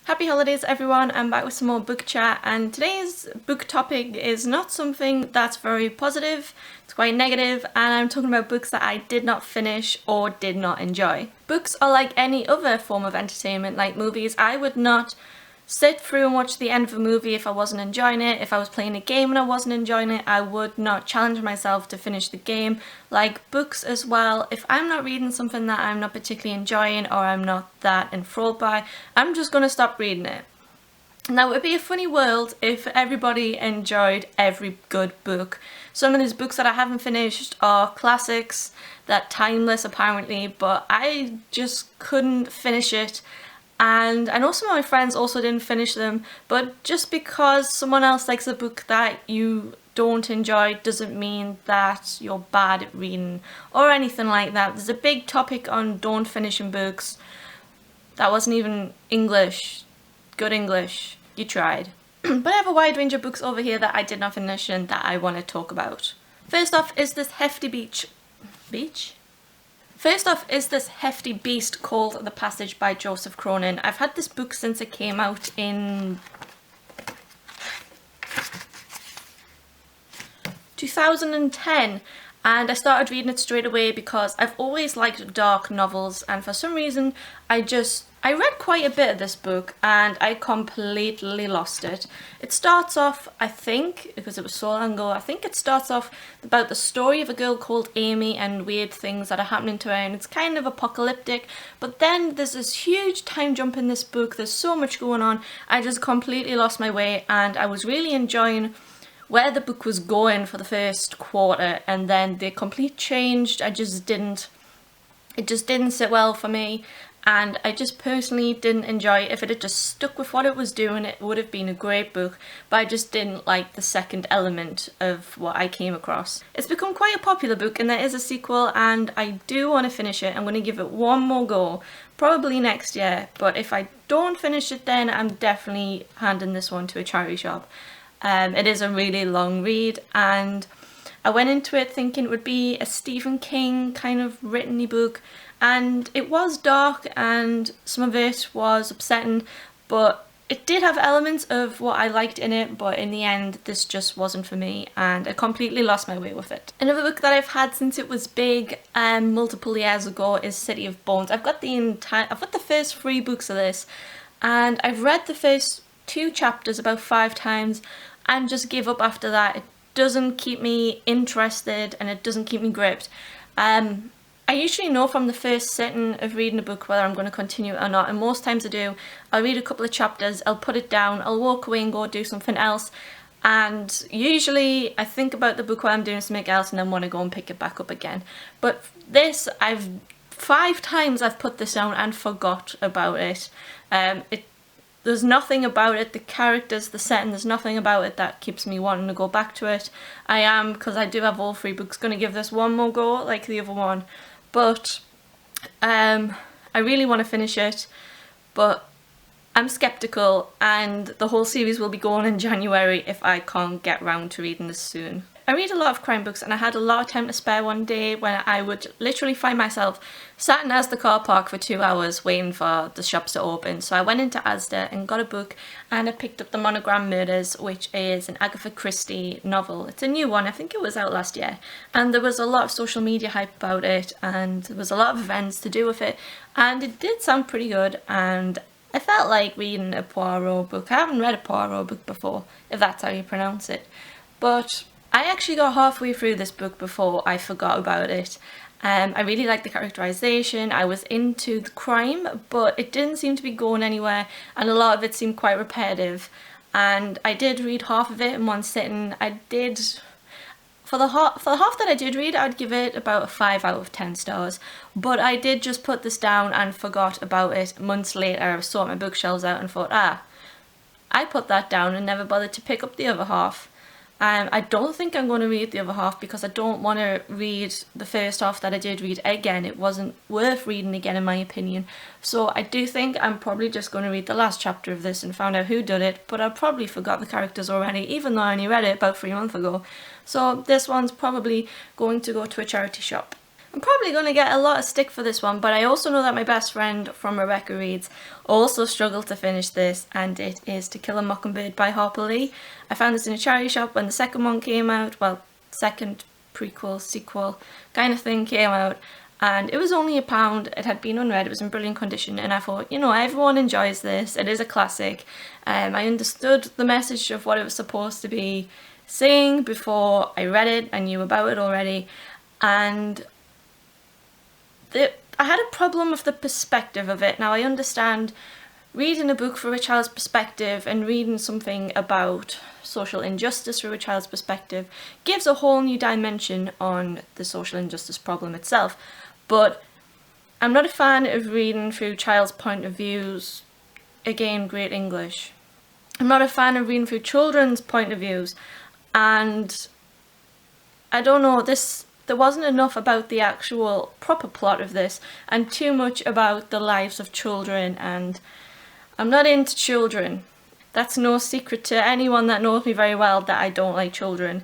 Happy holidays everyone, I'm back with some more book chat, and today's book topic is not something that's very positive, it's quite negative, and I'm talking about books that I did not finish or did not enjoy. Books are like any other form of entertainment, like movies. I would not sit through and watch the end of a movie if I wasn't enjoying it. If I was playing a game and I wasn't enjoying it, I would not challenge myself to finish the game. Like books as well, if I'm not reading something that I'm not particularly enjoying or I'm not that enthralled by, I'm just going to stop reading it. Now, it would be a funny world if everybody enjoyed every good book. Some of these books that I haven't finished are classics, that timeless apparently, but I just couldn't finish it. And I know some of my friends also didn't finish them, but just because someone else likes a book that you don't enjoy doesn't mean that you're bad at reading or anything like that. There's a big topic on don't finishing books. That wasn't even English. Good English. You tried. But I have a wide range of books over here that I did not finish and that I want to talk about. First off is this hefty beast called The Passage by Joseph Cronin. I've had this book since it came out in 2010, and I started reading it straight away because I've always liked dark novels, and for some reason I read quite a bit of this book and I completely lost it. It starts off, I think, because it was so long ago, I think it starts off about the story of a girl called Amy and weird things that are happening to her, and it's kind of apocalyptic, but then there's this huge time jump in this book. There's so much going on. I just completely lost my way, and I was really enjoying where the book was going for the first quarter, and then the complete changed. It just didn't sit well for me, and I just personally didn't enjoy it. If it had just stuck with what it was doing, it would have been a great book, but I just didn't like the second element of what I came across. It's become quite a popular book, and there is a sequel, and I do want to finish it. I'm going to give it one more go, probably next year, but if I don't finish it then, I'm definitely handing this one to a charity shop. It is a really long read, and I went into it thinking it would be a Stephen King kind of written-y book, and it was dark and some of it was upsetting, but it did have elements of what I liked in it, but in the end this just wasn't for me and I completely lost my way with it. Another book that I've had since it was big multiple years ago is City of Bones. I've got the first 3 books of this, and I've read the first 2 chapters about 5 times and just give up after that. It doesn't keep me interested and it doesn't keep me gripped. I usually know from the first sitting of reading a book whether I'm going to continue it or not, and most times I do. I'll read a couple of chapters, I'll put it down, I'll walk away and go do something else, and usually I think about the book while I'm doing something else and then want to go and pick it back up again. But this, 5 times I've put this down and forgot about it. There's nothing about it, the characters, the setting, there's nothing about it that keeps me wanting to go back to it. I am, because I do have all 3 books, going to give this one more go like the other one. But I really want to finish it, but I'm skeptical, and the whole series will be going in January if I can't get round to reading this soon. I read a lot of crime books, and I had a lot of time to spare one day when I would literally find myself sat in Asda car park for 2 hours waiting for the shops to open. So I went into Asda and got a book, and I picked up The Monogram Murders, which is an Agatha Christie novel. It's a new one, I think it was out last year, and there was a lot of social media hype about it, and there was a lot of events to do with it, and it did sound pretty good, and I felt like reading a Poirot book. I haven't read a Poirot book before, if that's how you pronounce it, but I actually got halfway through this book before I forgot about it. I really liked the characterization, I was into the crime, but it didn't seem to be going anywhere, and a lot of it seemed quite repetitive. And I did read half of it in one sitting. For the half that I did read, I'd give it about a 5 out of 10 stars. But I did just put this down and forgot about it. Months later, I sorted my bookshelves out and thought, I put that down and never bothered to pick up the other half. I don't think I'm going to read the other half because I don't want to read the first half that I did read again. It wasn't worth reading again in my opinion. So I do think I'm probably just going to read the last chapter of this and find out who did it, but I probably forgot the characters already, even though I only read it about 3 months ago. So this one's probably going to go to a charity shop. I'm probably going to get a lot of stick for this one, but I also know that my best friend from Rebecca Reads also struggled to finish this, and it is To Kill a Mockingbird by Harper Lee. I found this in a charity shop when the second one came out, well, second prequel, sequel kind of thing came out, and it was only £1. It had been unread, it was in brilliant condition, and I thought, you know, everyone enjoys this, it is a classic. I understood the message of what it was supposed to be saying before I read it. I knew about it already, and I had a problem with the perspective of it. Now, I understand reading a book from a child's perspective and reading something about social injustice from a child's perspective gives a whole new dimension on the social injustice problem itself. But I'm not a fan of reading through child's point of views. Again, great English. I'm not a fan of reading through children's point of views, and I don't know, there wasn't enough about the actual proper plot of this and too much about the lives of children, and I'm not into children. That's no secret to anyone that knows me very well that I don't like children,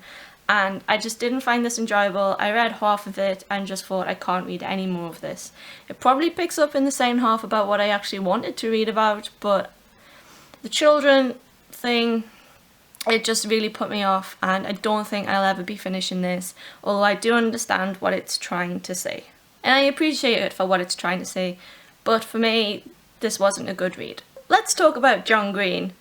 and I just didn't find this enjoyable. I read half of it and just thought I can't read any more of this. It probably picks up in the second half about what I actually wanted to read about, but the children thing, it just really put me off, and I don't think I'll ever be finishing this, although I do understand what it's trying to say. And I appreciate it for what it's trying to say, but for me, this wasn't a good read. Let's talk about John Green.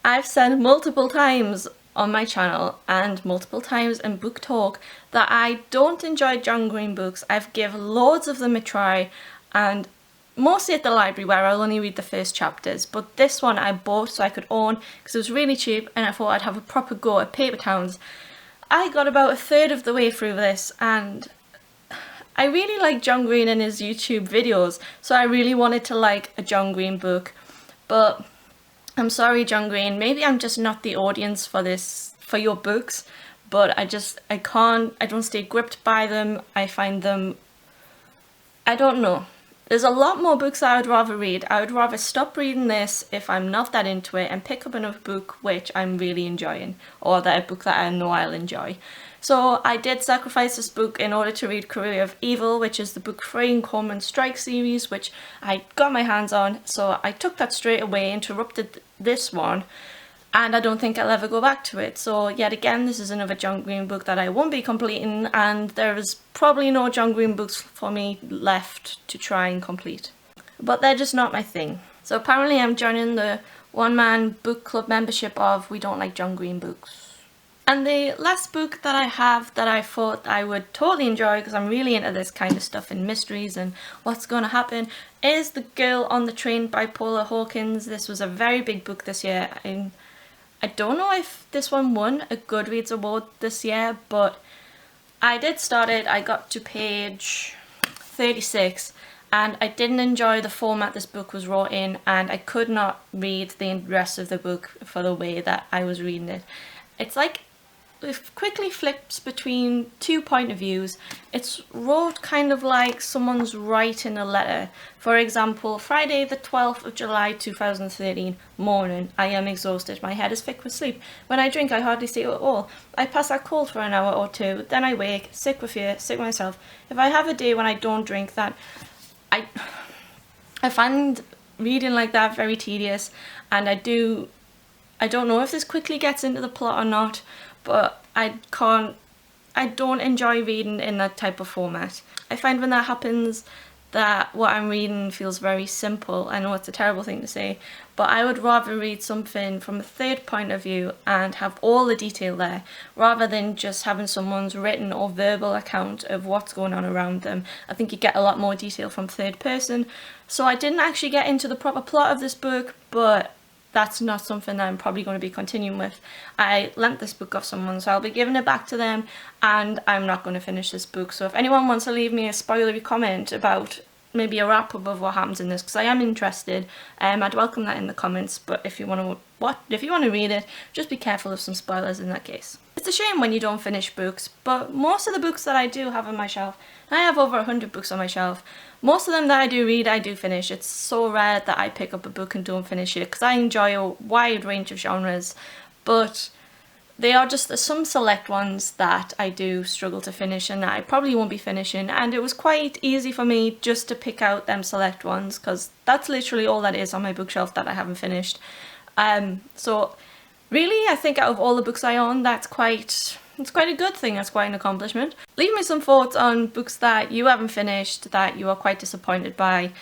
I've said multiple times on my channel and multiple times in book talk that I don't enjoy John Green books. I've given loads of them a try, and mostly at the library where I'll only read the first chapters, but this one I bought so I could own because it was really cheap and I thought I'd have a proper go at paper towns. I got about a third of the way through this, and I really like John Green and his YouTube videos, so I really wanted to like a John Green book, but I'm sorry, John Green, maybe I'm just not the audience for your books, but I don't stay gripped by them. I find them, I don't know. There's a lot more books I would rather read. I would rather stop reading this if I'm not that into it and pick up another book which I'm really enjoying, or a book that I know I'll enjoy. So I did sacrifice this book in order to read Career of Evil, which is the book 3 in Cormoran Strike series, which I got my hands on, so I took that straight away, interrupted this one, and I don't think I'll ever go back to it. So yet again, this is another John Green book that I won't be completing, and there is probably no John Green books for me left to try and complete. But they're just not my thing. So apparently I'm joining the one-man book club membership of We Don't Like John Green Books. And the last book that I have that I thought I would totally enjoy, because I'm really into this kind of stuff and mysteries and what's going to happen, is The Girl on the Train by Paula Hawkins. This was a very big book this year. I don't know if this one won a Goodreads award this year, but I did start it. I got to page 36 and I didn't enjoy the format this book was wrought in, and I could not read the rest of the book for the way that I was reading it. It's like it quickly flips between two point of views. It's wrote kind of like someone's writing a letter. For example, Friday the 12th of July 2013 morning. I am exhausted. My head is thick with sleep. When I drink, I hardly sleep at all. I pass out cold for an hour or two. Then I wake, sick with fear, sick with myself. If I have a day when I don't drink, that I find reading like that very tedious, and I don't know if this quickly gets into the plot or not, but I don't enjoy reading in that type of format. I find when that happens that what I'm reading feels very simple. I know it's a terrible thing to say, but I would rather read something from a third point of view and have all the detail there, rather than just having someone's written or verbal account of what's going on around them. I think you get a lot more detail from third person. So I didn't actually get into the proper plot of this book, but that's not something that I'm probably going to be continuing with. I lent this book off someone, so I'll be giving it back to them, and I'm not going to finish this book. So if anyone wants to leave me a spoilery comment about maybe a wrap-up of what happens in this, because I am interested, I'd welcome that in the comments. But if you want to read it, just be careful of some spoilers in that case. It's a shame when you don't finish books, but most of the books that I do have on my shelf, and I have over 100 books on my shelf, most of them that I do read, I do finish. It's so rare that I pick up a book and don't finish it, because I enjoy a wide range of genres, but They are just some select ones that I do struggle to finish and that I probably won't be finishing, and it was quite easy for me just to pick out them select ones because that's literally all that is on my bookshelf that I haven't finished. So really, I think out of all the books I own, it's quite a good thing, that's quite an accomplishment. Leave me some thoughts on books that you haven't finished, that you are quite disappointed by.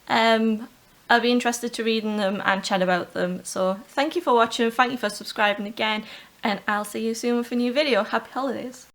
I'll be interested to reading them and chat about them. So thank you for watching, thank you for subscribing again, and I'll see you soon with a new video. Happy holidays!